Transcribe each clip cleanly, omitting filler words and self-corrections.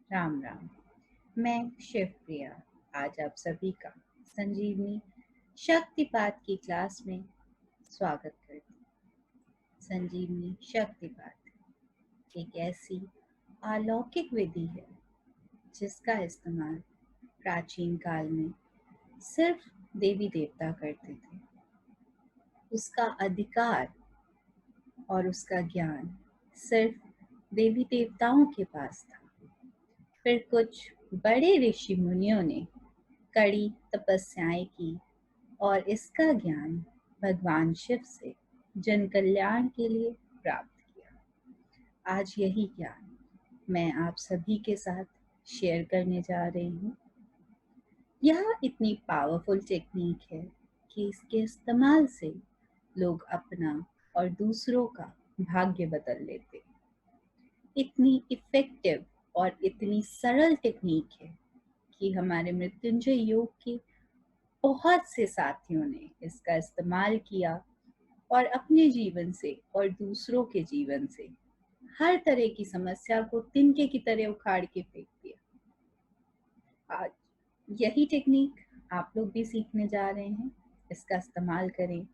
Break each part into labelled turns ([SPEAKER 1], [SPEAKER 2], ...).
[SPEAKER 1] राम राम। मैं शिव प्रिया आज आप सभी का संजीवनी शक्तिपात की क्लास में स्वागत करती हूँ। संजीवनी शक्तिपात एक ऐसी अलौकिक विधि है जिसका इस्तेमाल प्राचीन काल में सिर्फ देवी देवता करते थे। उसका अधिकार और उसका ज्ञान सिर्फ देवी देवताओं के पास था। फिर कुछ बड़े ऋषि मुनियों ने कड़ी तपस्याएं की और इसका ज्ञान भगवान शिव से जन कल्याण के लिए प्राप्त किया। आज यही ज्ञान मैं आप सभी के साथ शेयर करने जा रही हूँ। यह इतनी पावरफुल टेक्निक है कि इसके इस्तेमाल से लोग अपना और दूसरों का भाग्य बदल लेते। इतनी इफेक्टिव और इतनी सरल टेक्निक है कि हमारे मृत्युंजय योग के बहुत से साथियों ने इसका इस्तेमाल किया और अपने जीवन से और दूसरों के जीवन से हर तरह की समस्या को तिनके की तरह उखाड़ के फेंक दिया। आज यही टेक्निक आप लोग भी सीखने जा रहे हैं। इसका इस्तेमाल करें,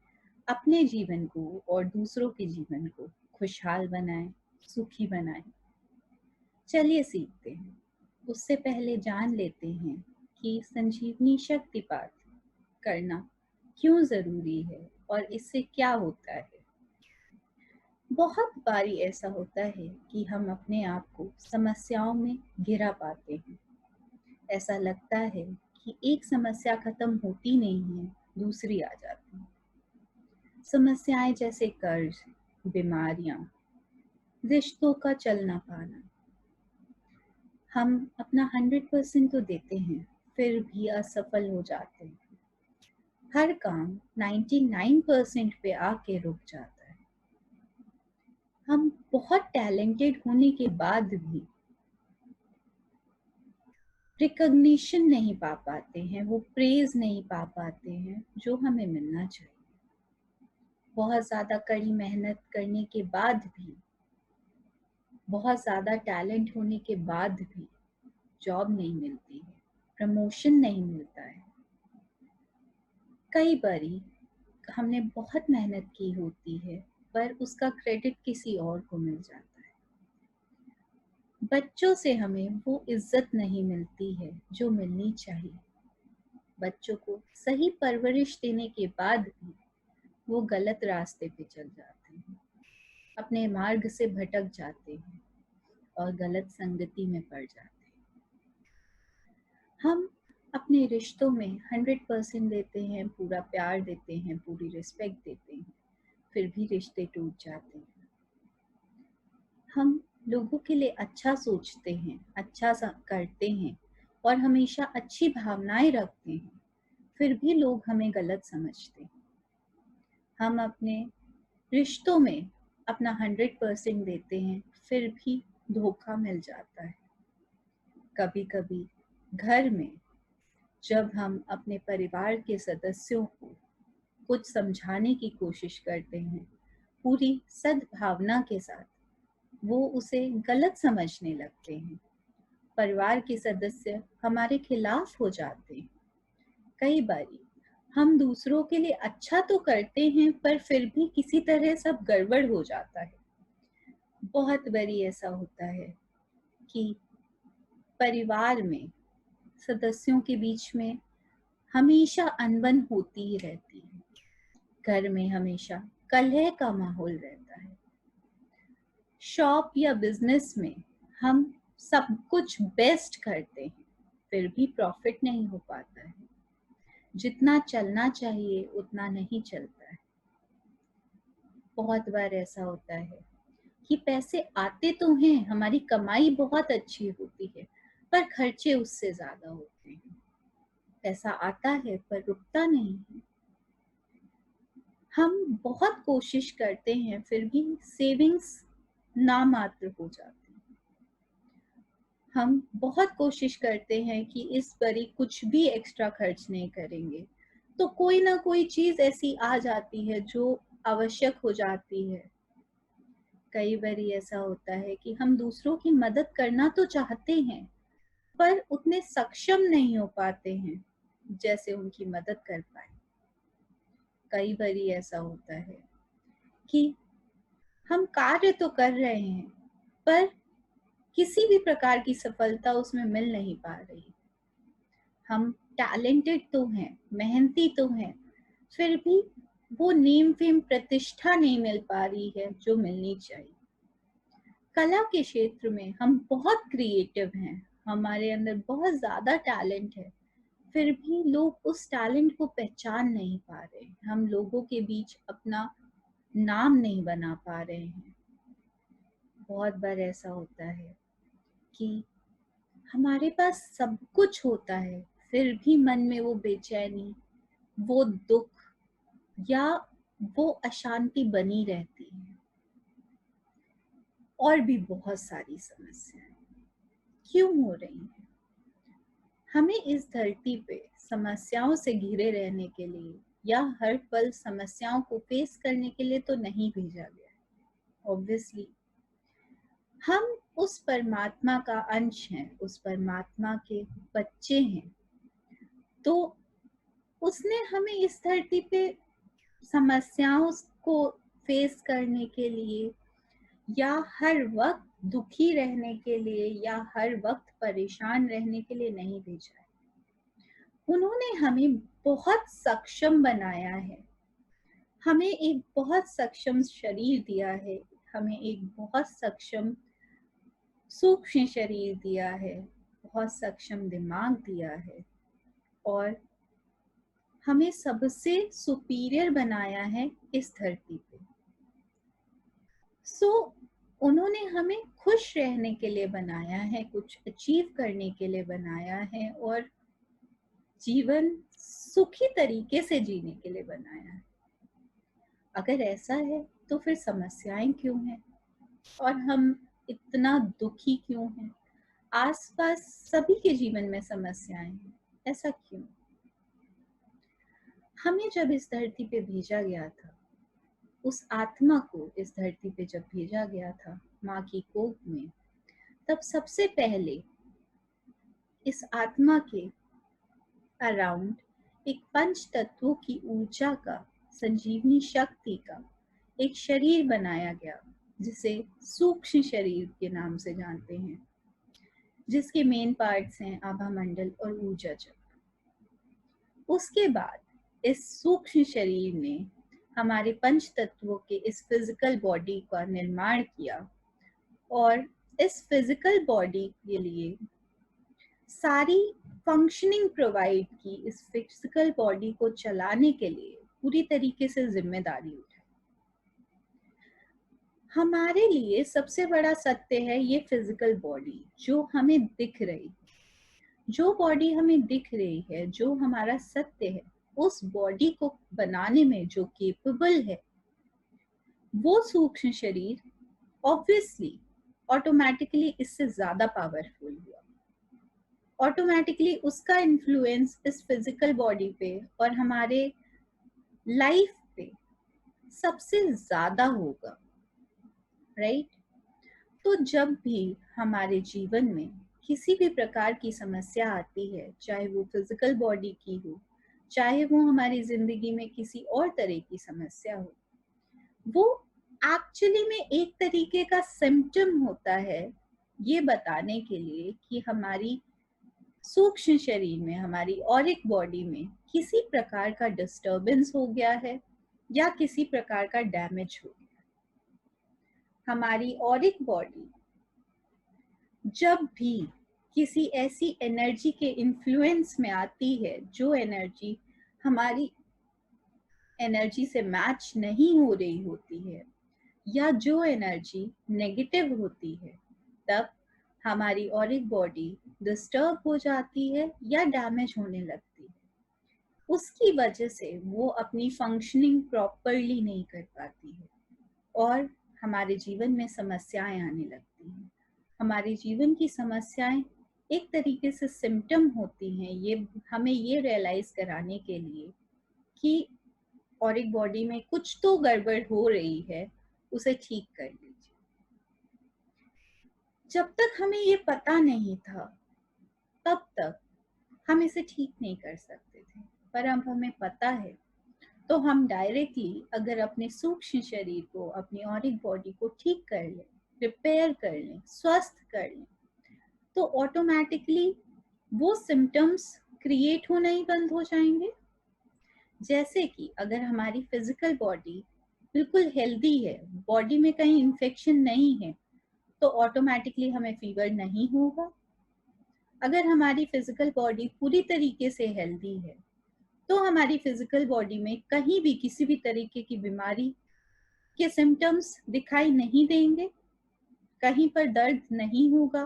[SPEAKER 1] अपने जीवन को और दूसरों के जीवन को खुशहाल बनाएं, सुखी बनाएं। चलिए सीखते हैं। उससे पहले जान लेते हैं कि संजीवनी शक्तिपात करना क्यों जरूरी है और इससे क्या होता है। बहुत बारी ऐसा होता है कि हम अपने आप को समस्याओं में घिरा पाते हैं। ऐसा लगता है कि एक समस्या खत्म होती नहीं है, दूसरी आ जाती है। समस्याएं जैसे कर्ज, बीमारियां, रिश्तों का चलना पाना। हम अपना 100% तो देते हैं, फिर भी असफल हो जाते हैं। हर काम 99% पे आके रुक जाता है। हम बहुत टैलेंटेड होने के बाद भी रिकॉग्निशन नहीं पा पाते हैं, वो प्रेज नहीं पा पाते हैं जो हमें मिलना चाहिए। बहुत ज़्यादा कड़ी मेहनत करने के बाद भी, बहुत ज़्यादा टैलेंट होने के बाद भी जॉब नहीं मिलती है, प्रमोशन नहीं मिलता है। कई बारी हमने बहुत मेहनत की होती है पर उसका क्रेडिट किसी और को मिल जाता है। बच्चों से हमें वो इज्जत नहीं मिलती है जो मिलनी चाहिए। बच्चों को सही परवरिश देने के बाद भी वो गलत रास्ते पे चल जाते हैं, अपने मार्ग से भटक जाते हैं और गलत संगति में पड़ जाते हैं। हम अपने रिश्तों में 100% देते हैं, पूरा प्यार देते हैं, पूरी रिस्पेक्ट देते हैं, फिर भी रिश्ते टूट जाते हैं। हम लोगों के लिए अच्छा सोचते हैं, अच्छा करते हैं और हमेशा अच्छी भावनाएं रखते हैं, फिर भी लोग हमें गलत समझते हैं। हम अपने रिश्तों में अपना 100% देते हैं, फिर भी धोखा मिल जाता है। कभी कभी घर में जब हम अपने परिवार के सदस्यों को कुछ समझाने की कोशिश करते हैं पूरी सद्भावना के साथ, वो उसे गलत समझने लगते हैं। परिवार के सदस्य हमारे खिलाफ हो जाते हैं। कई बारी हम दूसरों के लिए अच्छा तो करते हैं पर फिर भी किसी तरह सब गड़बड़ हो जाता है। बहुत बारी ऐसा होता है कि परिवार में सदस्यों के बीच में हमेशा अनबन होती ही रहती है। घर में हमेशा कलह का माहौल रहता है। शॉप या बिजनेस में हम सब कुछ बेस्ट करते हैं, फिर भी प्रॉफिट नहीं हो पाता है। जितना चलना चाहिए उतना नहीं चलता है। बहुत बार ऐसा होता है कि पैसे आते तो हैं, हमारी कमाई बहुत अच्छी होती है, पर खर्चे उससे ज्यादा होते हैं। पैसा आता है पर रुकता नहीं है। हम बहुत कोशिश करते हैं फिर भी सेविंग्स नामात्र हो जाती है। हम बहुत कोशिश करते हैं कि इस बारी कुछ भी एक्स्ट्रा खर्च नहीं करेंगे, तो कोई ना कोई चीज ऐसी आ जाती है जो आवश्यक हो जाती है। कई बार ऐसा होता है कि हम दूसरों की मदद करना तो चाहते हैं पर उतने सक्षम नहीं हो पाते हैं जैसे उनकी मदद कर पाए। कई बारी ऐसा होता है कि हम कार्य तो कर रहे हैं पर किसी भी प्रकार की सफलता उसमें मिल नहीं पा रही। हम टैलेंटेड तो हैं, मेहनती तो हैं, फिर भी वो नेम फेम प्रतिष्ठा नहीं मिल पा रही है जो मिलनी चाहिए। कला के क्षेत्र में हम बहुत क्रिएटिव हैं, हमारे अंदर बहुत ज़्यादा टैलेंट है, फिर भी लोग उस टैलेंट को पहचान नहीं पा रहे। हम लोगों के बीच अपना नाम नहीं बना पा रहे हैं। बहुत बार ऐसा होता है कि हमारे पास सब कुछ होता है, फिर भी मन में वो बेचैनी, वो दुख या वो अशांति बनी रहती है। और भी बहुत सारी समस्याएं क्यों हो रही हैं? हमें इस धरती पे समस्याओं से घिरे रहने के लिए या हर पल समस्याओं को फेस करने के लिए तो नहीं भेजा गया। ऑब्वियसली हम उस परमात्मा का अंश हैं, उस परमात्मा के बच्चे हैं, तो उसने हमें इस धरती पे समस्याओं को फेस करने के लिए या हर वक्त दुखी रहने के लिए या हर वक्त परेशान रहने के लिए नहीं भेजा है। उन्होंने हमें बहुत सक्षम बनाया है, हमें एक बहुत सक्षम शरीर दिया है, हमें एक बहुत सक्षम सूक्ष्म शरीर दिया है, बहुत सक्षम दिमाग दिया है और हमें सबसे सुपीरियर बनाया है इस धरती पे। सो उन्होंने हमें खुश रहने के लिए बनाया है, कुछ अचीव करने के लिए बनाया है और जीवन सुखी तरीके से जीने के लिए बनाया है। अगर ऐसा है तो फिर समस्याएं क्यों हैं और हम इतना दुखी क्यों हैं? आसपास सभी के जीवन में समस्याएं हैं, ऐसा क्यों? हमें जब इस धरती पे भेजा गया था, उस आत्मा को इस धरती पे जब भेजा गया था माँ की कोख में, तब सबसे पहले इस आत्मा के अराउंड एक पंच तत्वों की ऊर्जा का, संजीवनी शक्ति का एक शरीर बनाया गया, जिसे सूक्ष्म शरीर के नाम से जानते हैं, जिसके मेन पार्ट्स हैं आभा मंडल और ऊर्जा चक्र। उसके बाद इस सूक्ष्म शरीर ने हमारे पंच तत्वों के इस फिजिकल बॉडी का निर्माण किया और इस फिजिकल बॉडी के लिए सारी फंक्शनिंग प्रोवाइड की, इस फिजिकल बॉडी को चलाने के लिए पूरी तरीके से जिम्मेदारी उठाई। हमारे लिए सबसे बड़ा सत्य है ये फिजिकल बॉडी जो हमें दिख रही, जो बॉडी हमें दिख रही है, जो हमारा सत्य है, उस बॉडी को बनाने में जो केपेबल है वो सूक्ष्म शरीर ऑब्वियसली ऑटोमेटिकली इससे ज्यादा पावरफुल हुआ। ऑटोमेटिकली उसका इन्फ्लुएंस इस फिजिकल बॉडी पे और हमारे लाइफ पे सबसे ज्यादा होगा, राइट? तो जब भी हमारे जीवन में किसी भी प्रकार की समस्या आती है, चाहे वो फिजिकल बॉडी की हो, चाहे वो हमारी जिंदगी में किसी और तरह की समस्या हो, वो एक्चुअली में एक तरीके का सिम्टम होता है ये बताने के लिए कि हमारी सूक्ष्म शरीर में, हमारी ऑरिक बॉडी में किसी प्रकार का डिस्टरबेंस हो गया है या किसी प्रकार का डैमेज हो गया। हमारी ऑरिक बॉडी जब भी किसी ऐसी एनर्जी के इन्फ्लुएंस में आती है जो एनर्जी हमारी एनर्जी से मैच नहीं हो रही होती है या जो एनर्जी नेगेटिव होती है, तब हमारी ऑरिक बॉडी डिस्टर्ब हो जाती है या डैमेज होने लगती है। उसकी वजह से वो अपनी फंक्शनिंग प्रॉपरली नहीं कर पाती है और हमारे जीवन में समस्याएं आने लगती हैं। हमारे जीवन की समस्याएं एक तरीके से सिम्टम होती हैं, ये हमें ये रियलाइज कराने के लिए कि ऑरिक बॉडी में कुछ तो गड़बड़ हो रही है, उसे ठीक कर लीजिए। जब तक हमें ये पता नहीं था तब तक हम इसे ठीक नहीं कर सकते थे, पर अब हमें पता है तो हम डायरेक्टली अगर अपने सूक्ष्म शरीर को, अपनी ऑरिक बॉडी को ठीक कर लें, रिपेयर कर लें, स्वस्थ कर लें, तो ऑटोमेटिकली वो सिम्टम्स क्रिएट होना ही बंद हो जाएंगे। जैसे कि अगर हमारी फिजिकल बॉडी बिल्कुल हेल्दी है, बॉडी में कहीं इन्फेक्शन नहीं है, तो ऑटोमेटिकली हमें फीवर नहीं होगा। अगर हमारी फिजिकल बॉडी पूरी तरीके से हेल्दी है, तो हमारी फिजिकल बॉडी में कहीं भी किसी भी तरीके की बीमारी के सिम्टम्स दिखाई नहीं देंगे, कहीं पर दर्द नहीं होगा।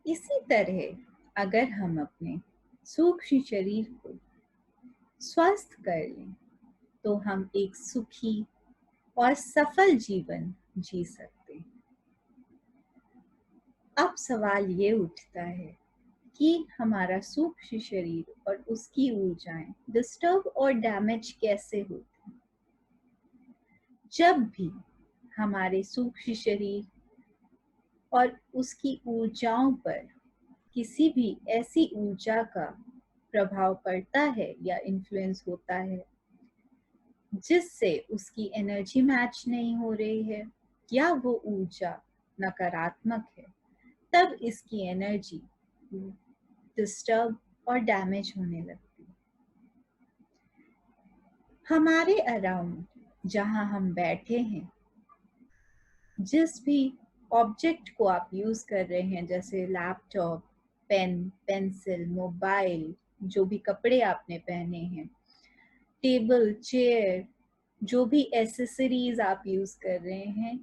[SPEAKER 1] इसी तरह अगर हम अपने सूक्ष्म शरीर को स्वस्थ कर लें, तो हम एक सुखी और सफल जीवन जी सकते हैं। अब सवाल ये उठता है कि हमारा सूक्ष्म शरीर और उसकी ऊर्जाएं डिस्टर्ब और डैमेज कैसे होती हैं। जब भी हमारे सूक्ष्म शरीर और उसकी ऊर्जाओं पर किसी भी ऐसी ऊर्जा का प्रभाव पड़ता है या इन्फ्लुएंस होता है जिससे उसकी एनर्जी मैच नहीं हो रही है या वो ऊर्जा नकारात्मक है, तब इसकी एनर्जी डिस्टर्ब और डैमेज होने लगती है। हमारे अराउंड जहाँ हम बैठे हैं, जिस भी ऑब्जेक्ट को आप यूज़ कर रहे हैं, जैसे लैपटॉप, पेन, पेंसिल, मोबाइल, जो भी कपड़े आपने पहने हैं, टेबल, चेयर, जो भी एसेसरीज आप यूज़ कर रहे हैं,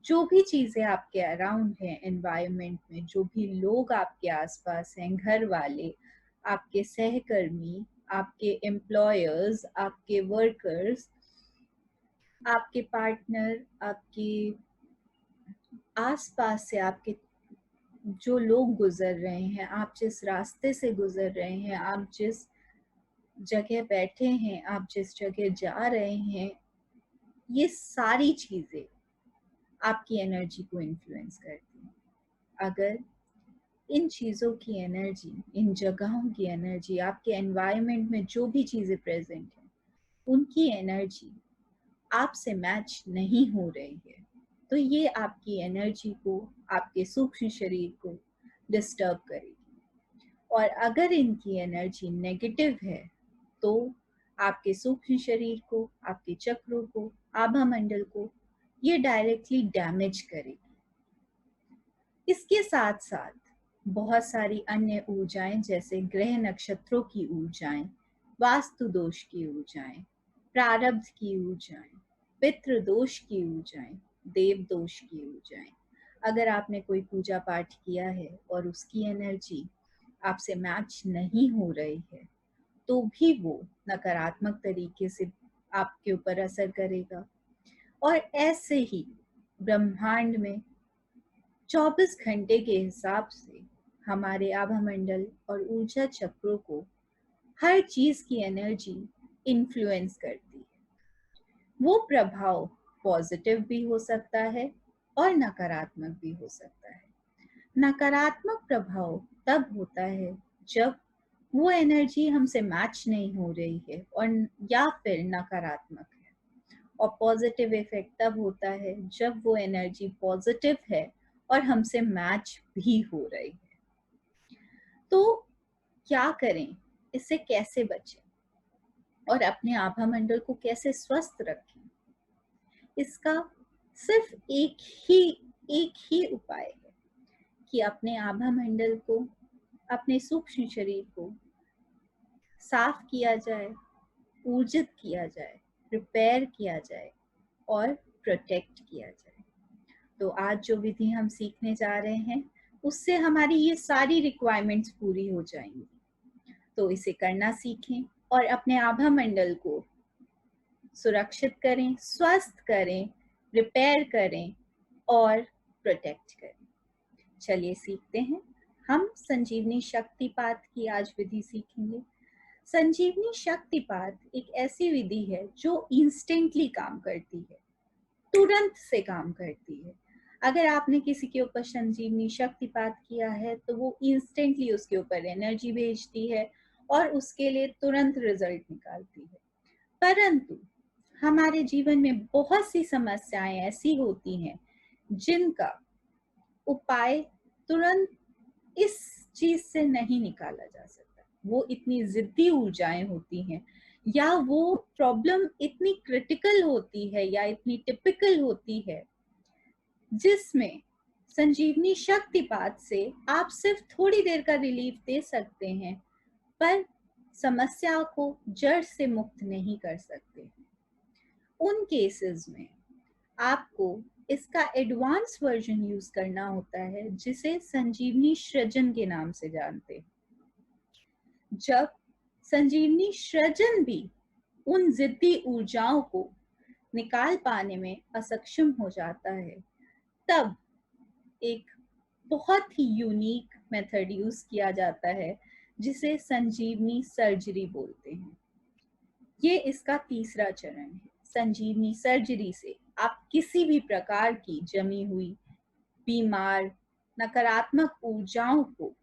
[SPEAKER 1] जो भी चीज़ें आपके अराउंड हैं एनवायरनमेंट में, जो भी लोग आपके आसपास हैं, घर वाले, आपके सहकर्मी, आपके एम्प्लॉयर्स, आपके वर्कर्स, आपके पार्टनर, आपके आसपास से आपके जो लोग गुजर रहे हैं, आप जिस रास्ते से गुजर रहे हैं, आप जिस जगह बैठे हैं, आप जिस जगह जा रहे हैं, ये सारी चीज़ें आपकी एनर्जी को इन्फ्लुएंस करती हैं। अगर इन चीज़ों की एनर्जी, इन जगहों की एनर्जी, आपके एनवायरनमेंट में जो भी चीज़ें प्रेजेंट हैं, उनकी एनर्जी आपसे मैच नहीं हो रही है, तो ये आपकी एनर्जी को, आपके सूक्ष्म शरीर को डिस्टर्ब करेगी। और अगर इनकी एनर्जी नेगेटिव है, तो आपके सूक्ष्म शरीर को, आपके चक्रों को, आभा मंडल को ये डायरेक्टली डैमेज करेगी। इसके साथ साथ बहुत सारी अन्य ऊर्जाएं, जैसे ग्रह नक्षत्रों की ऊर्जाएं, वास्तु दोष की ऊर्जाएं, प्रारब्ध की ऊर्जाएं, पितृ दोष की ऊर्जाएं, देव दोष की ऊर्जाएं, अगर आपने कोई पूजा पाठ किया है और उसकी एनर्जी आपसे मैच नहीं हो रही है, तो भी वो नकारात्मक तरीके से आपके ऊपर असर करेगा। और ऐसे ही ब्रह्मांड में 24 घंटे के हिसाब से हमारे आभा मंडल और ऊर्जा चक्रों को हर चीज की एनर्जी इन्फ्लुएंस करती है। वो प्रभाव पॉजिटिव भी हो सकता है और नकारात्मक भी हो सकता है। नकारात्मक प्रभाव तब होता है जब वो एनर्जी हमसे मैच नहीं हो रही है और या फिर नकारात्मक है, और पॉजिटिव इफेक्ट तब होता है जब वो एनर्जी पॉजिटिव है और हमसे मैच भी हो रही है। तो क्या करें, इससे कैसे बचें और अपने आभा मंडल को कैसे स्वस्थ रखें? इसका सिर्फ एक ही उपाय है कि अपने आभा मंडल को, अपने सूक्ष्म शरीर को साफ किया जाए, ऊर्जित किया जाए, रिपेयर किया जाए और प्रोटेक्ट किया जाए। तो आज जो विधि हम सीखने जा रहे हैं, उससे हमारी ये सारी रिक्वायरमेंट्स पूरी हो जाएंगी। तो इसे करना सीखें और अपने आभा मंडल को सुरक्षित करें, स्वस्थ करें, रिपेयर करें और प्रोटेक्ट करें। चलिए सीखते हैं। हम संजीवनी शक्तिपात की आज विधि सीखेंगे। संजीवनी शक्तिपात एक ऐसी विधि है जो इंस्टेंटली काम करती है, तुरंत से काम करती है। अगर आपने किसी के ऊपर संजीवनी शक्तिपात किया है तो वो इंस्टेंटली उसके ऊपर एनर्जी भेजती है और उसके लिए तुरंत रिजल्ट निकालती है। परंतु हमारे जीवन में बहुत सी समस्याएं ऐसी होती हैं जिनका उपाय तुरंत इस चीज से नहीं निकाला जा सकता। वो इतनी जिद्दी ऊर्जाएं होती हैं या वो प्रॉब्लम इतनी क्रिटिकल होती है या इतनी टिपिकल होती है जिसमें संजीवनी शक्तिपात से आप सिर्फ थोड़ी देर का रिलीफ दे सकते हैं, पर समस्या को जड़ से मुक्त नहीं कर सकते। उन केसेस में आपको इसका एडवांस वर्जन यूज करना होता है जिसे संजीवनी सृजन के नाम से जानते हैं। जब संजीवनी सृजन भी उन जिद्दी ऊर्जाओं को निकाल पाने में असक्षम हो जाता है, तब एक बहुत ही यूनिक मेथड यूज किया जाता है जिसे संजीवनी सर्जरी बोलते हैं। ये इसका तीसरा चरण है। संजीवनी सर्जरी से आप किसी भी प्रकार की जमी हुई बीमार नकारात्मक ऊर्जाओं को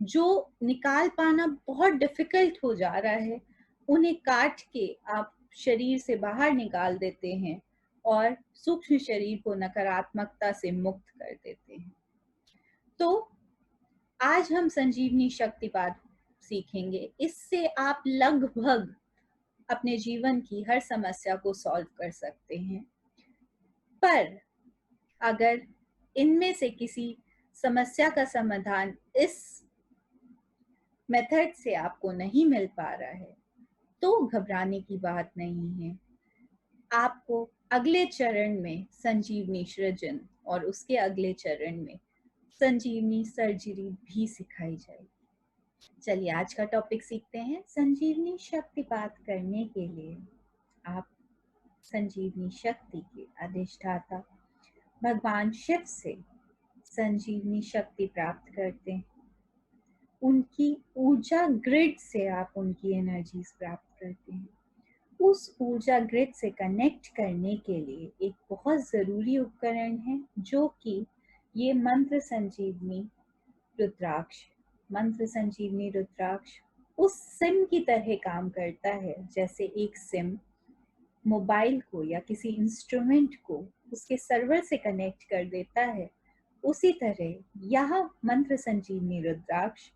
[SPEAKER 1] जो निकाल पाना बहुत डिफिकल्ट हो जा रहा है, उन्हें काट के आप शरीर से बाहर निकाल देते हैं और सूक्ष्म शरीर को नकारात्मकता से मुक्त कर देते हैं। तो आज हम संजीवनी शक्तिपात सीखेंगे। इससे आप लगभग अपने जीवन की हर समस्या को सॉल्व कर सकते हैं। पर अगर इनमें से किसी समस्या का समाधान इस मेथड से आपको नहीं मिल पा रहा है तो घबराने की बात नहीं है। आपको अगले चरण में संजीवनी सृजन और उसके अगले चरण में संजीवनी सर्जरी भी सिखाई जाएगी। चलिए आज का टॉपिक सीखते हैं। संजीवनी शक्तिपात करने के लिए आप संजीवनी शक्ति के अधिष्ठाता भगवान शिव से संजीवनी शक्ति प्राप्त करते हैं। उनकी ऊर्जा ग्रिड से आप उनकी एनर्जीज प्राप्त करते हैं। उस ऊर्जा ग्रिड से कनेक्ट करने के लिए एक बहुत ज़रूरी उपकरण है जो कि ये मंत्र संजीवनी रुद्राक्ष। मंत्र संजीवनी रुद्राक्ष उस सिम की तरह काम करता है जैसे एक सिम मोबाइल को या किसी इंस्ट्रूमेंट को उसके सर्वर से कनेक्ट कर देता है। उसी तरह यह मंत्र संजीवनी रुद्राक्ष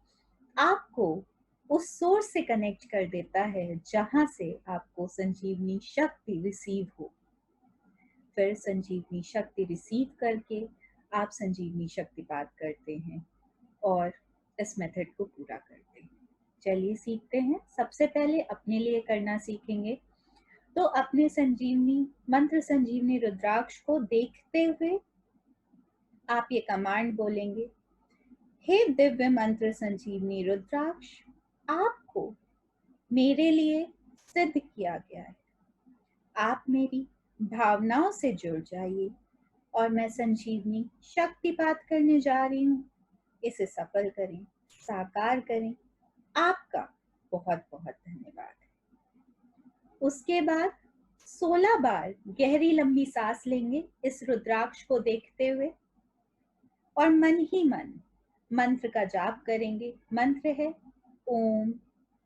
[SPEAKER 1] आपको उस सोर्स से कनेक्ट कर देता है जहां से आपको संजीवनी शक्ति रिसीव हो। फिर संजीवनी शक्ति रिसीव करके आप संजीवनी शक्तिपात करते हैं और इस मेथड को पूरा करते हैं। चलिए सीखते हैं। सबसे पहले अपने लिए करना सीखेंगे। तो अपने संजीवनी मंत्र संजीवनी रुद्राक्ष को देखते हुए आप ये कमांड बोलेंगे, हे दिव्य मंत्र संजीवनी रुद्राक्ष, आपको मेरे लिए सिद्ध किया गया है। आप मेरी भावनाओं से जुड़ जाइए और मैं संजीवनी शक्तिपात करने जा रही हूँ। इसे सफल करें, साकार करें। आपका बहुत बहुत धन्यवाद। उसके बाद 16 बार गहरी लंबी सांस लेंगे इस रुद्राक्ष को देखते हुए और मन ही मन मंत्र का जाप करेंगे। मंत्र है ओम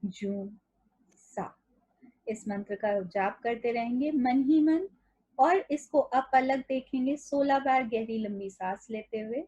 [SPEAKER 1] जूं सा। इस मंत्र का जाप करते रहेंगे मन ही मन और इसको अब अलग देखेंगे 16 बार गहरी लंबी सांस लेते हुए।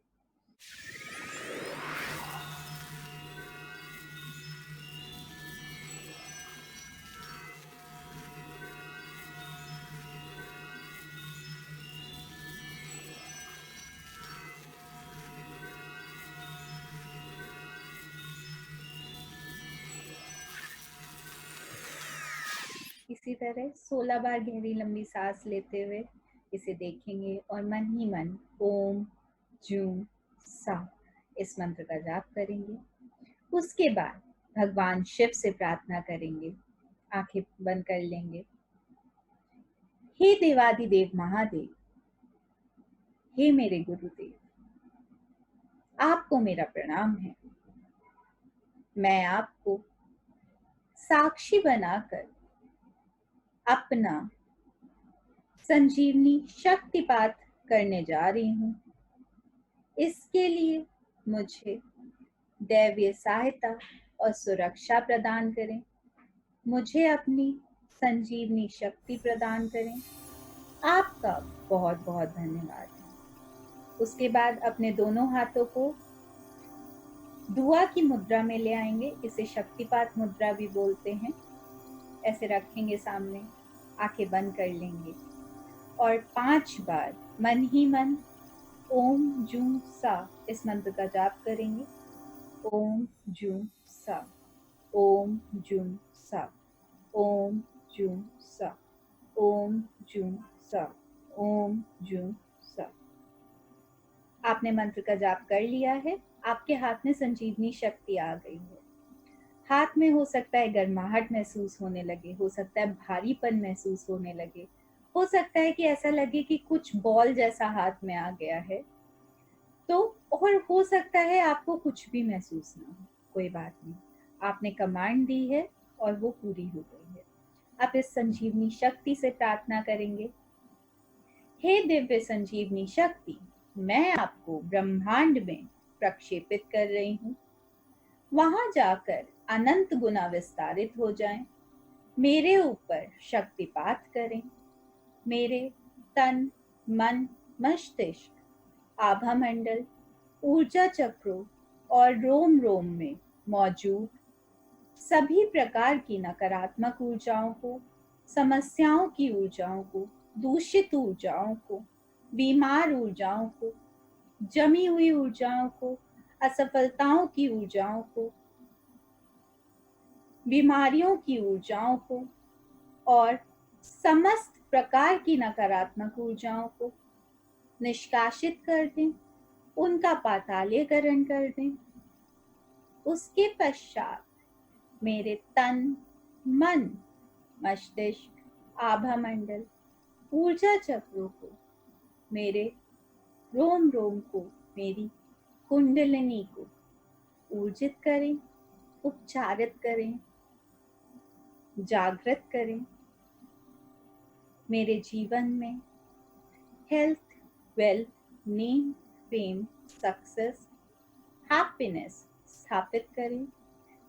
[SPEAKER 1] इसी तरह 16 बार गहरी लंबी सांस लेते हुए इसे देखेंगे और मन ही मन ओम जूं सा इस मंत्र का जाप करेंगे। उसके बाद भगवान शिव से प्रार्थना करेंगे। आंखें बंद कर लेंगे। हे देवादिदेव महादेव, हे मेरे गुरुदेव, आपको मेरा प्रणाम है। मैं आपको साक्षी बनाकर अपना संजीवनी शक्तिपात करने जा रही हूँ। इसके लिए मुझे दैवीय सहायता और सुरक्षा प्रदान करें। मुझे अपनी संजीवनी शक्ति प्रदान करें। आपका बहुत बहुत धन्यवाद। उसके बाद अपने दोनों हाथों को धुआ की मुद्रा में ले आएंगे। इसे शक्तिपात मुद्रा भी बोलते हैं। ऐसे रखेंगे सामने, आंखें बंद कर लेंगे और 5 बार मन ही मन ओम जूं सा इस मंत्र का जाप करेंगे। ओम जूं सा, ओम जूं सा, ओम जूं सा, ओम जूं सा, ओम जूं सा। आपने मंत्र का जाप कर लिया है। आपके हाथ में संजीवनी शक्ति आ गई है। हाथ में हो सकता है गर्माहट महसूस होने लगे, हो सकता है भारीपन महसूस होने लगे, हो सकता है कि ऐसा लगे कि कुछ बॉल जैसा हाथ में आ गया है। तो और हो सकता है आपको कुछ भी महसूस ना हो। कोई बात नहीं, आपने कमांड दी है और वो पूरी हो गई है। आप इस संजीवनी शक्ति से प्रार्थना करेंगे। हे दिव्य संजीवनी शक्ति, मैं आपको ब्रह्मांड में प्रक्षेपित कर रही हूँ। वहां जाकर अनंत गुना विस्तारित हो जाएं। मेरे ऊपर शक्तिपात करें। मेरे तन, मन, मस्तिष्क, आभा मंडल, ऊर्जा चक्रों और रोम रोम में मौजूद सभी प्रकार की नकारात्मक ऊर्जाओं को, समस्याओं की ऊर्जाओं को, दूषित ऊर्जाओं को, बीमार ऊर्जाओं को, जमी हुई ऊर्जाओं को, असफलताओं की ऊर्जाओं को, बीमारियों की ऊर्जाओं को और समस्त प्रकार की नकारात्मक ऊर्जाओं को निष्कासित कर दें, उनका पातालीकरण कर दें। उसके पश्चात मेरे तन, मन, मस्तिष्क, आभा मंडल, ऊर्जा चक्रों को, मेरे रोम रोम को, मेरी कुंडलिनी को ऊर्जित करें, उपचारित करें, जागृत करें। मेरे जीवन में health, wealth, name, fame, success, happiness स्थापित करें।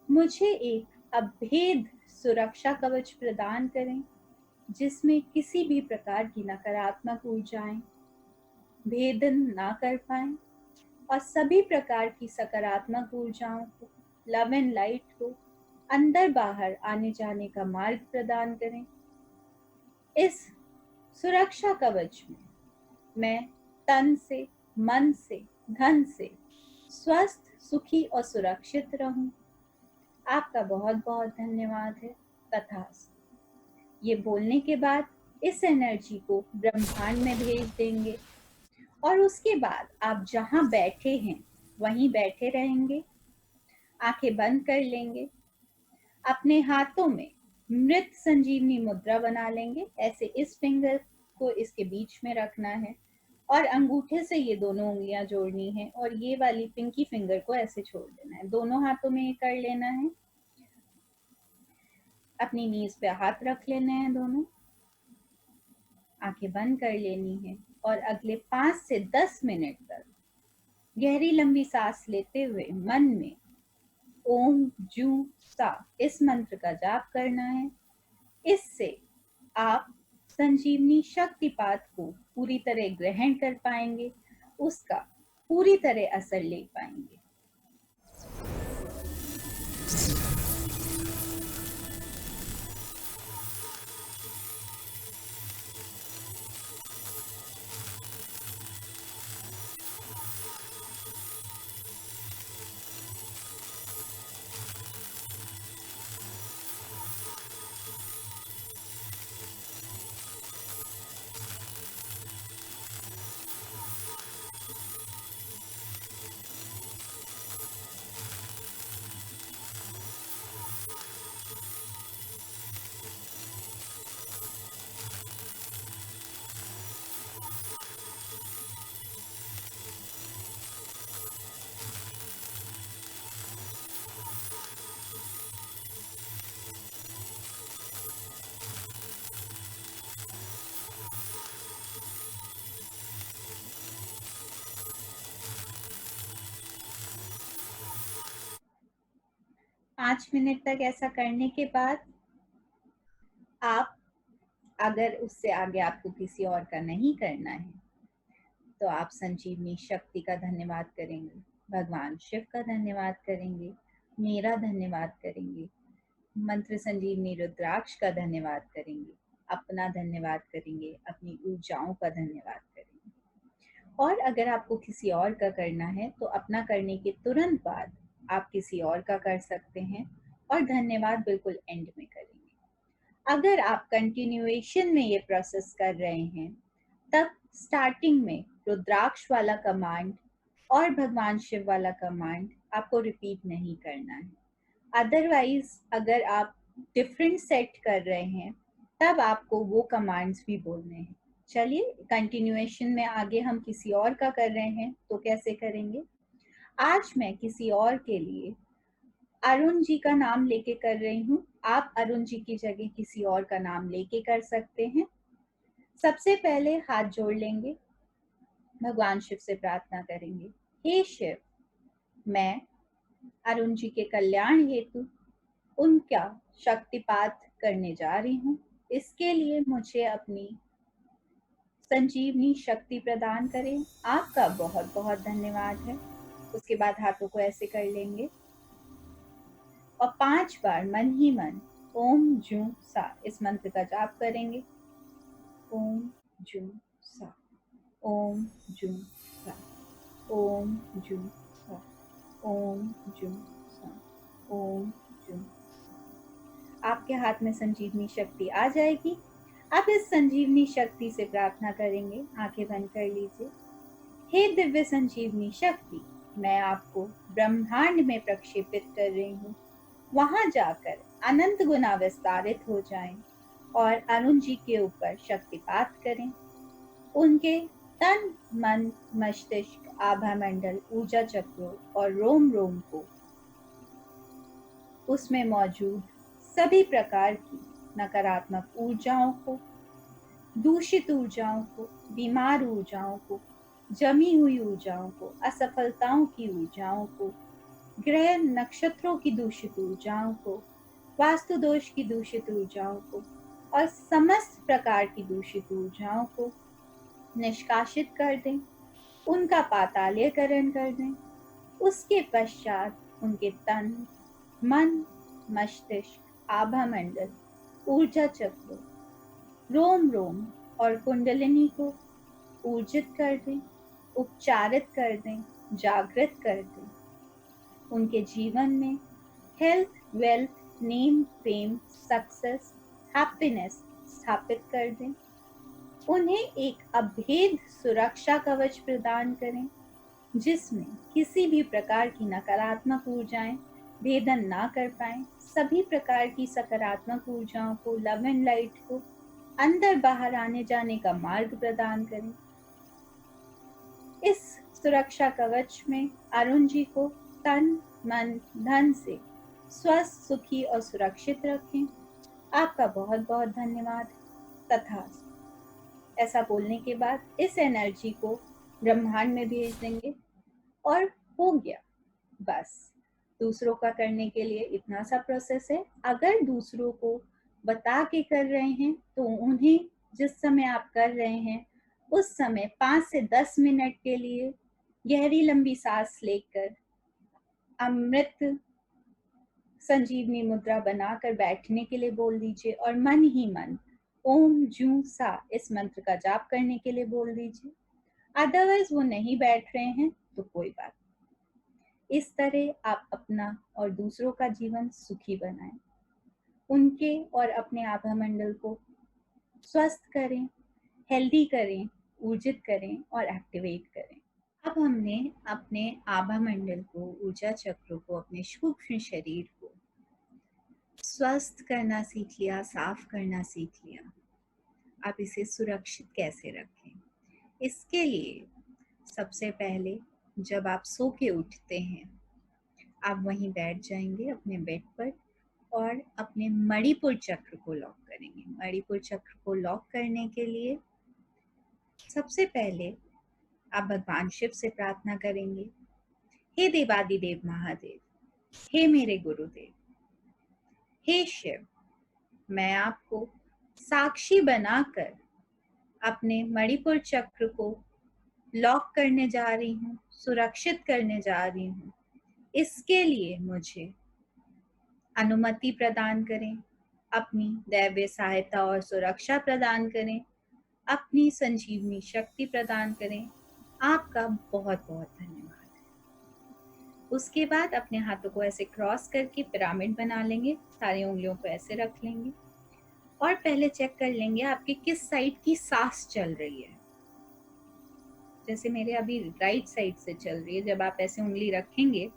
[SPEAKER 1] मुझे एक अभेद सुरक्षा कवच प्रदान करें जिसमें किसी भी प्रकार की नकारात्मक ऊर्जाएं भेदन ना कर पाएं और सभी प्रकार की सकारात्मक ऊर्जाओं को, लव एंड लाइट को अंदर बाहर आने जाने का मार्ग प्रदान करें। इस सुरक्षा कवच में मैं तन से, मन से, धन से स्वस्थ, सुखी और सुरक्षित रहूं। आपका बहुत बहुत धन्यवाद है। तथास्तु। ये बोलने के बाद इस एनर्जी को ब्रह्मांड में भेज देंगे और उसके बाद आप जहां बैठे हैं वहीं बैठे रहेंगे। आंखें बंद कर लेंगे। अपने हाथों में मृत संजीवनी मुद्रा बना लेंगे। ऐसे इस फिंगर को इसके बीच में रखना है और अंगूठे से ये दोनों उंगलियां जोड़नी है और ये वाली पिंकी फिंगर को ऐसे छोड़ देना है। दोनों हाथों में ये कर लेना है। अपनी नीज पे हाथ रख लेने हैं दोनों। आंखें बंद कर लेनी है और अगले 5 से 10 मिनट तक गहरी लंबी सांस लेते हुए मन में ओम जू सा इस मंत्र का जाप करना है। इससे आप संजीवनी शक्तिपात को पूरी तरह ग्रहण कर पाएंगे, उसका पूरी तरह असर ले पाएंगे। 5 मिनट तक ऐसा करने के बाद आप, अगर उससे आगे आपको किसी और का नहीं करना है, तो आप संजीवनी शक्ति का धन्यवाद करेंगे, भगवान शिव का धन्यवाद करेंगे, मेरा धन्यवाद करेंगे, मंत्र संजीवनी रुद्राक्ष का धन्यवाद करेंगे, अपना धन्यवाद करेंगे, अपनी ऊर्जाओं का धन्यवाद करेंगे। और अगर आपको किसी और का करना है तो अपना करने के तुरंत बाद आप किसी और का कर सकते हैं और धन्यवाद बिल्कुल एंड में करेंगे। अगर आप कंटिन्यूएशन में ये प्रोसेस कर रहे हैं, तब स्टार्टिंग में रुद्राक्ष वाला कमांड और भगवान शिव वाला कमांड आपको रिपीट नहीं करना है। अदरवाइज अगर आप डिफरेंट सेट कर रहे हैं, तब आपको वो कमांड्स भी बोलने हैं। चलिए कंटिन्यूएशन में आगे हम किसी और का कर रहे हैं तो कैसे करेंगे। आज मैं किसी और के लिए अरुण जी का नाम लेके कर रही हूँ। आप अरुण जी की जगह किसी और का नाम लेके कर सकते हैं। सबसे पहले हाथ जोड़ लेंगे, भगवान शिव से प्रार्थना करेंगे, हे शिव, मैं अरुण जी के कल्याण हेतु उनका शक्तिपात करने जा रही हूँ। इसके लिए मुझे अपनी संजीवनी शक्ति प्रदान करें। आपका बहुत बहुत धन्यवाद है। उसके बाद हाथों को ऐसे कर लेंगे और 5 बार मन ही मन ओम जूं सा इस मंत्र का जाप करेंगे। ओम जूं सा, ओम जूं सा, ओम जूं सा, ओम जूं सा, ओम जूं। आपके हाथ में संजीवनी शक्ति आ जाएगी। आप इस संजीवनी शक्ति से प्रार्थना करेंगे। आंखें बंद कर लीजिए। हे दिव्य संजीवनी शक्ति, मैं आपको ब्रह्मांड में प्रक्षेपित कर रही हूँ। वहां जाकर अनंत गुना विस्तारित हो जाएं और अरुण जी के ऊपर शक्तिपात करें। उनके तन, मन, मस्तिष्क, आभा मंडल, ऊर्जा चक्रों और रोम रोम को, उसमें मौजूद सभी प्रकार की नकारात्मक ऊर्जाओं को, दूषित ऊर्जाओं को, बीमार ऊर्जाओं को, जमी हुई ऊर्जाओं को, असफलताओं की ऊर्जाओं को, ग्रह नक्षत्रों की दूषित ऊर्जाओं को, वास्तु दोष की दूषित ऊर्जाओं को और समस्त प्रकार की दूषित ऊर्जाओं को निष्कासित कर दें, उनका पातालीकरण कर दें। उसके पश्चात उनके तन, मन, मस्तिष्क, आभा मंडल, ऊर्जा चक्र, रोम रोम और कुंडलिनी को ऊर्जित कर दें, उपचारित कर दें, जागृत कर दें। उनके जीवन में health, wealth, name, fame, success, happiness स्थापित कर दें। उन्हें एक अभेद सुरक्षा कवच प्रदान करें, जिसमें किसी भी प्रकार की नकारात्मक ऊर्जाएं भेदन ना कर पाए। सभी प्रकार की सकारात्मक ऊर्जाओं को, लव एंड लाइट को अंदर बाहर आने जाने का मार्ग प्रदान करें। इस सुरक्षा कवच में अरुण जी को तन, मन, धन से स्वस्थ, सुखी और सुरक्षित रखें। आपका बहुत बहुत धन्यवाद। तथा ऐसा बोलने के बाद इस एनर्जी को ब्रह्मांड में भेज देंगे और हो गया। बस दूसरों का करने के लिए इतना सा प्रोसेस है। अगर दूसरों को बता के कर रहे हैं तो उन्हें जिस समय आप कर रहे हैं उस समय 5 से 10 मिनट के लिए गहरी लंबी सांस लेकर अमृत संजीवनी मुद्रा बनाकर बैठने के लिए बोल दीजिए और मन ही मन ओम जूं सा इस मंत्र का जाप करने के लिए बोल दीजिए। अदरवाइज वो नहीं बैठ रहे हैं तो कोई बात। इस तरह आप अपना और दूसरों का जीवन सुखी बनाएं। उनके और अपने आभा मंडल को स्वस्थ करें, हेल्दी करें, ऊर्जित करें और एक्टिवेट करें। अब हमने अपने आभा मंडल को, ऊर्जा चक्र को, अपने सूक्ष्म शरीर को स्वस्थ करना सीख लिया, साफ करना सीख लिया। आप इसे सुरक्षित कैसे रखें? इसके लिए सबसे पहले जब आप सो के उठते हैं, आप वहीं बैठ जाएंगे अपने बेड पर और अपने मणिपुर चक्र को लॉक करेंगे। मणिपुर चक्र को लॉक करने के लिए सबसे पहले आप भगवान शिव से प्रार्थना करेंगे, हे देवादिदेव महादेव, हे मेरे गुरुदेव, हे शिव, मैं आपको साक्षी बनाकर अपने मणिपुर चक्र को लॉक करने जा रही हूँ, सुरक्षित करने जा रही हूँ। इसके लिए मुझे अनुमति प्रदान करें, अपनी दैवीय सहायता और सुरक्षा प्रदान करें, अपनी संजीवनी शक्ति प्रदान करें। आपका बहुत बहुत धन्यवाद। उसके बाद अपने हाथों को ऐसे क्रॉस करके पिरामिड बना लेंगे, सारी उंगलियों को ऐसे रख लेंगे और पहले चेक कर लेंगे आपकी किस साइड की सांस चल रही है। जैसे मेरे अभी राइट साइड से चल रही है। जब आप ऐसे उंगली रखेंगे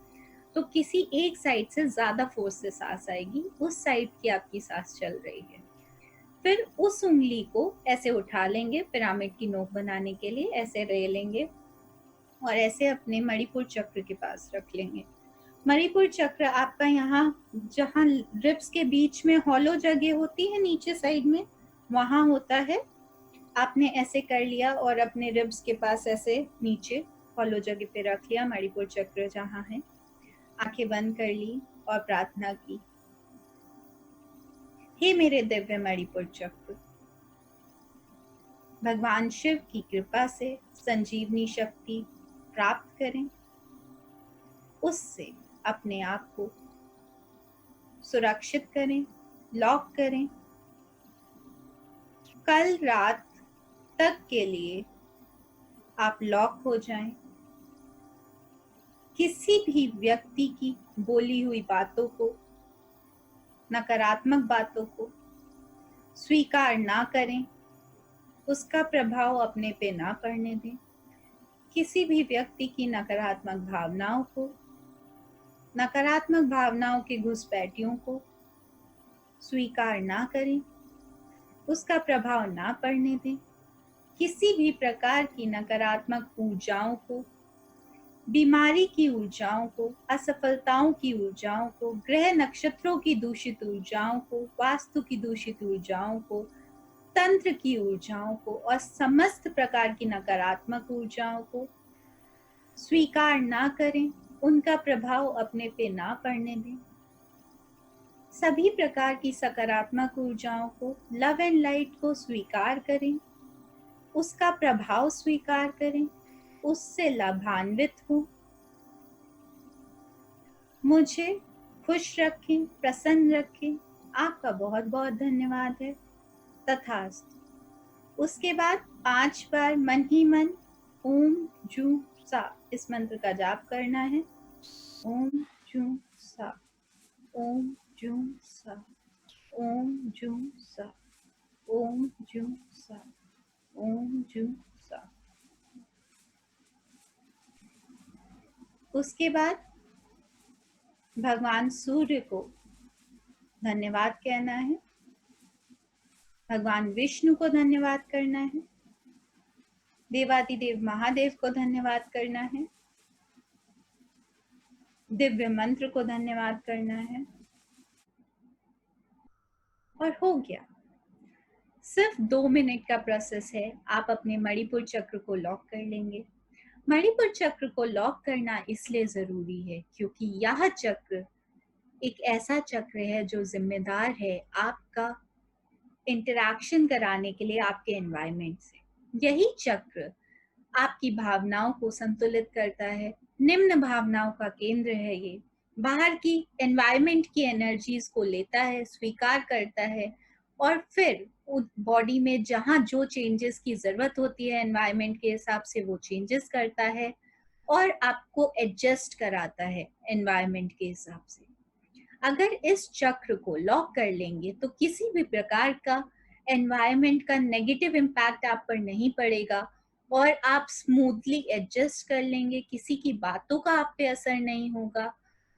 [SPEAKER 1] तो किसी एक साइड से ज्यादा फोर्स से सांस आएगी, उस साइड की आपकी सांस चल रही है। फिर उस उंगली को ऐसे उठा लेंगे पिरामिड की नोक बनाने के लिए, ऐसे ले लेंगे और ऐसे अपने मणिपुर चक्र के पास रख लेंगे। मणिपुर चक्र आपका यहाँ जहाँ रिब्स के बीच में हॉलो जगह होती है नीचे साइड में, वहां होता है। आपने ऐसे कर लिया और अपने रिब्स के पास ऐसे नीचे हॉलो जगह पे रख लिया मणिपुर चक्र जहाँ है। आंखें बंद कर ली और प्रार्थना की, हे मेरे दिव्य मणिपुर चक्र, भगवान शिव की कृपा से संजीवनी शक्ति प्राप्त करें, उससे अपने आप को सुरक्षित करें, लॉक करें। कल रात तक के लिए आप लॉक हो जाएं। किसी भी व्यक्ति की बोली हुई बातों को, नकारात्मक बातों को स्वीकार ना करें, उसका प्रभाव अपने पे ना पड़ने दें। किसी भी व्यक्ति की नकारात्मक भावनाओं को, नकारात्मक भावनाओं के घुसपैठियों को स्वीकार ना करें, उसका प्रभाव ना पड़ने दें। किसी भी प्रकार की नकारात्मक ऊर्जाओं को, बीमारी की ऊर्जाओं को, असफलताओं की ऊर्जाओं को, ग्रह नक्षत्रों की दूषित ऊर्जाओं को, वास्तु की दूषित ऊर्जाओं को, तंत्र की ऊर्जाओं को और समस्त प्रकार की नकारात्मक ऊर्जाओं को स्वीकार ना करें, उनका प्रभाव अपने पे ना पड़ने दें। सभी प्रकार की सकारात्मक ऊर्जाओं को, लव एंड लाइट को स्वीकार करें, उसका प्रभाव स्वीकार करें, उससे लाभान्वित हो। मुझे खुश रखें, प्रसन्न रखें। आपका बहुत बहुत धन्यवाद है। तथास्तु। उसके बाद 5 बार मन ही मन ओम जू सा इस मंत्र का जाप करना है। ओम जू सा, ओम जू सा, ओम जू सा, ओम जू सा, ओम जू सा। उसके बाद भगवान सूर्य को धन्यवाद कहना है, भगवान विष्णु को धन्यवाद करना है, देवादिदेव महादेव को धन्यवाद करना है, दिव्य मंत्र को धन्यवाद करना है और हो गया। सिर्फ 2 मिनट का प्रोसेस है। आप अपने मणिपुर चक्र को लॉक कर लेंगे। मणिपुर चक्र को लॉक करना इसलिए जरूरी है क्योंकि यह चक्र एक ऐसा चक्र है जो जिम्मेदार है आपका इंटरैक्शन कराने के लिए आपके एनवायरनमेंट से। यही चक्र आपकी भावनाओं को संतुलित करता है। निम्न भावनाओं का केंद्र है ये। बाहर की एनवायरनमेंट की एनर्जीज को लेता है, स्वीकार करता है और फिर बॉडी में जहाँ जो चेंजेस की जरूरत होती है एनवायरनमेंट के हिसाब से वो चेंजेस करता है और आपको एडजस्ट कराता है एनवायरनमेंट के हिसाब से। अगर इस चक्र को लॉक कर लेंगे तो किसी भी प्रकार का एनवायरनमेंट का नेगेटिव इम्पैक्ट आप पर नहीं पड़ेगा और आप स्मूथली एडजस्ट कर लेंगे। किसी की बातों का आप पे असर नहीं होगा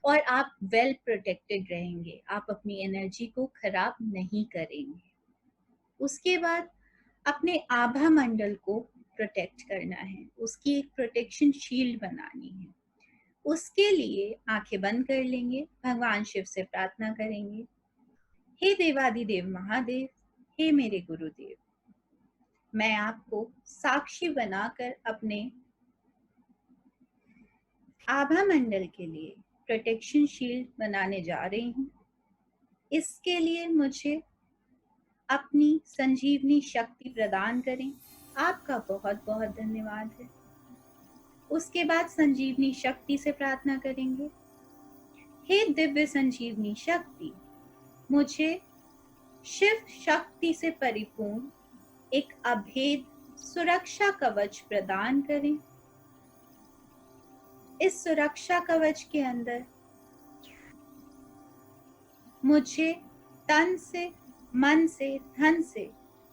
[SPEAKER 1] और आप वेल प्रोटेक्टेड रहेंगे। आप अपनी एनर्जी को खराब नहीं करेंगे। उसके बाद अपने आभा मंडल को प्रोटेक्ट करना है, उसकी एक प्रोटेक्शन शील्ड बनानी है। उसके लिए आंखें बंद कर लेंगे, भगवान शिव से प्रार्थना करेंगे, हे देवादिदेव महादेव, हे मेरे गुरुदेव, मैं आपको साक्षी बनाकर अपने आभा मंडल के लिए प्रोटेक्शन शील्ड बनाने जा रही हूँ। इसके लिए मुझे अपनी संजीवनी शक्ति प्रदान करें। आपका बहुत बहुत धन्यवाद है। उसके बाद संजीवनी शक्ति से प्रार्थना करेंगे, हे दिव्य संजीवनी शक्ति, मुझे शिव शक्ति से परिपूर्ण एक अभेद सुरक्षा कवच प्रदान करें। इस सुरक्षा कवच के अंदर मुझे तन से, मन से, धन से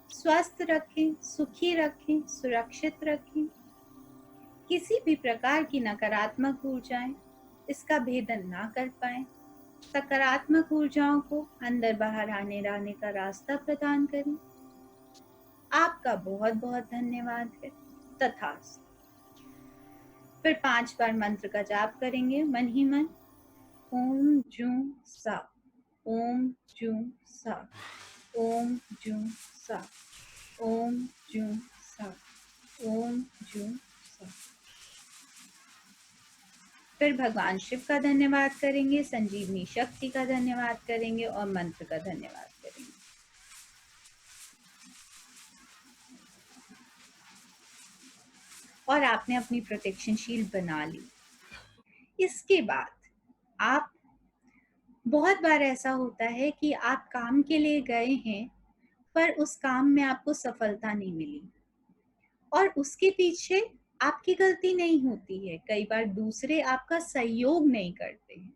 [SPEAKER 1] स्वस्थ रखें, सुखी रखें, सुरक्षित रखें। किसी भी प्रकार की नकारात्मक ऊर्जाएं इसका भेदन ना कर पाए। सकारात्मक ऊर्जाओं को अंदर बाहर आने जाने का रास्ता प्रदान करें। आपका बहुत बहुत धन्यवाद है। तथास्तु। फिर 5 बार मंत्र का जाप करेंगे मन ही मन। ओम जूं सा, ओम जूं सा, ओम जूं सा, ओम जूं सा, ओम जूं सा। फिर भगवान शिव का धन्यवाद करेंगे, संजीवनी शक्ति का धन्यवाद करेंगे और मंत्र का धन्यवाद करेंगे। और आपने अपनी प्रोटेक्शन शील्ड बना ली। इसके बाद आप, बहुत बार ऐसा होता है कि आप काम के लिए गए हैं पर उस काम में आपको सफलता नहीं मिली और उसके पीछे आपकी गलती नहीं होती है। कई बार दूसरे आपका सहयोग नहीं करते हैं।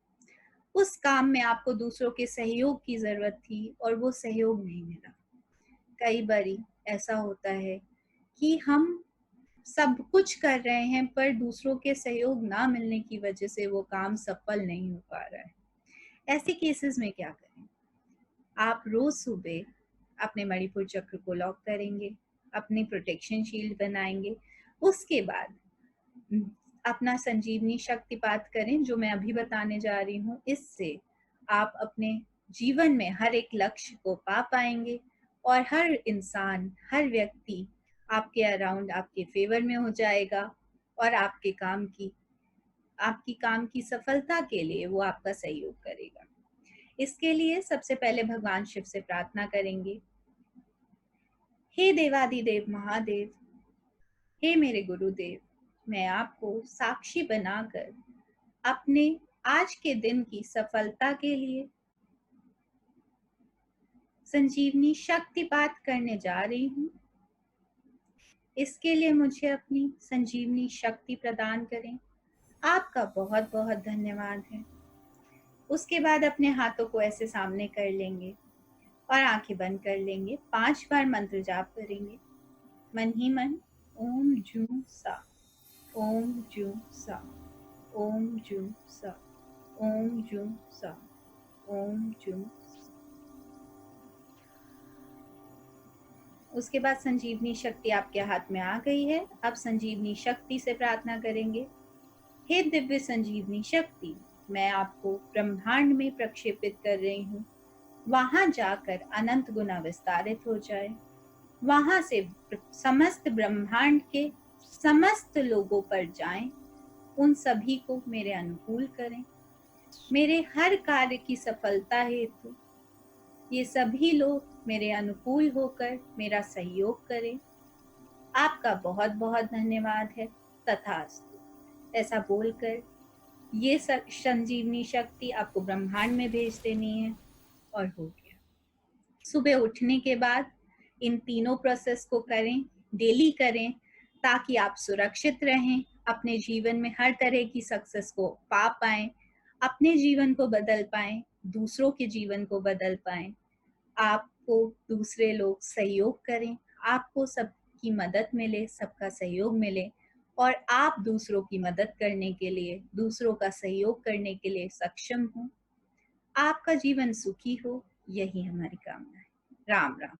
[SPEAKER 1] उस काम में आपको दूसरों के सहयोग की जरूरत थी और वो सहयोग नहीं मिला। कई बारी ऐसा होता है कि हम सब कुछ कर रहे हैं पर दूसरों के सहयोग ना मिलने की वजह से वो काम सफल नहीं हो पा रहा है। ऐसे केसेस में क्या करें? आप रोज सुबह अपने मणिपुर चक्र को लॉक करेंगे, अपनी प्रोटेक्शन शील्ड बनाएंगे। उसके बाद अपना संजीवनी शक्तिपात करें जो मैं अभी बताने जा रही हूँ। इससे आप अपने जीवन में हर एक लक्ष्य को पा पाएंगे और हर इंसान, हर व्यक्ति आपके अराउंड आपके फेवर में हो जाएगा और आपकी काम की सफलता के लिए वो आपका सहयोग करेगा। इसके लिए सबसे पहले भगवान शिव से प्रार्थना करेंगे, हे देवादिदेव महादेव, हे मेरे गुरुदेव, मैं आपको साक्षी बनाकर अपने आज के दिन की सफलता के लिए संजीवनी शक्तिपात करने जा रही हूँ। इसके लिए मुझे अपनी संजीवनी शक्ति प्रदान करें। आपका बहुत बहुत धन्यवाद है। उसके बाद अपने हाथों को ऐसे सामने कर लेंगे और आंखें बंद कर लेंगे। 5 बार मंत्र जाप करेंगे मन ही मन। ओम जूं सा, ओम जूं सा, ओम जूं सा, ओम जूं सा, ओम जूं। उसके बाद संजीवनी शक्ति आपके हाथ में आ गई है। अब संजीवनी शक्ति से प्रार्थना करेंगे, हे दिव्य संजीवनी शक्ति, मैं आपको ब्रह्मांड में प्रक्षेपित कर रही हूँ। वहां जाकर अनंत गुना विस्तारित हो जाए। वहां से समस्त ब्रह्मांड के समस्त लोगों पर जाएं। उन सभी को मेरे अनुकूल करें। मेरे हर कार्य की सफलता हेतु ये सभी लोग मेरे अनुकूल होकर मेरा सहयोग करें। आपका बहुत बहुत धन्यवाद है। तथास्तु। ऐसा बोलकर ये संजीवनी शक्ति आपको ब्रह्मांड में भेज देनी है और हो गया। सुबह उठने के बाद इन तीनों प्रोसेस को करें, डेली करें, ताकि आप सुरक्षित रहें, अपने जीवन में हर तरह की सक्सेस को पा पाएं, अपने जीवन को बदल पाएं, दूसरों के जीवन को बदल पाएं। आपको दूसरे लोग सहयोग करें, आपको सबकी मदद मिले, सबका सहयोग मिले और आप दूसरों की मदद करने के लिए, दूसरों का सहयोग करने के लिए सक्षम हो। आपका जीवन सुखी हो, यही हमारी कामना है। राम राम।